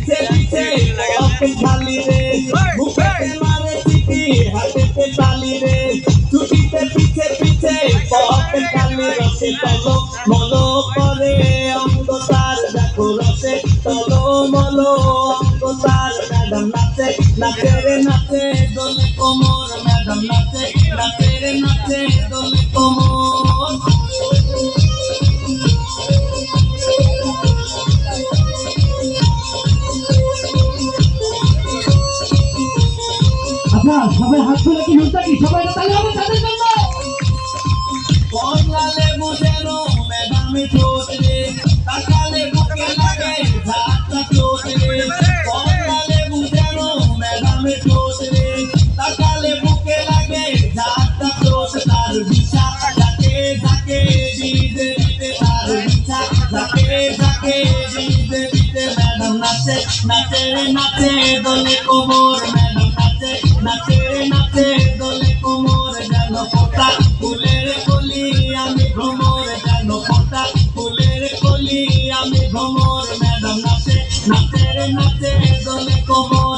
পিছে পিছে পকেট খালি রে মুখে মারে চিঠি হাতেতে তালি রে ছুটিতে পিছে পিছে পকেট খালি রসে তলো মলো করে অঙ্গ তার দেখো রসে তলো মলো অঙ্গ তার ম্যাডাম নাচে নাচে রে নাচে দোলে কোমর ম্যাডাম নাচে নাচে রে নাচে দোলে কোমর সবাই হাত তুলে কি হচ্ছে কি সবাই তাহলে হবে তাদের জন্য কমলা লেবু যেন ম্যাডামে ঠোঁট রে তাকালে বুকে লাগে ঝাঁকটা চোট রে কমলা লেবু যেন ম্যাডামে ঠোঁট রে তাকালে বুকে লাগে ঝাঁকটা চোট তার বিছা ঝাঁকে ঝাঁকে দিতে দিতে তার বিছা ঝাঁকে ঝাঁকে দিতে দিতে ম্যাডাম নাচে নাচে রে নাচে দোলে কোমর ম্যাডাম নাচে নাচে রে নাচে দোলে কোমর যেন ফোটা ফুলের কলি আমি ভ্রমর যেন ফোটা ফুলের কলি আমি ভ্রমর ম্যাডাম নাচে নাচে রে নাচে দোলে কোমর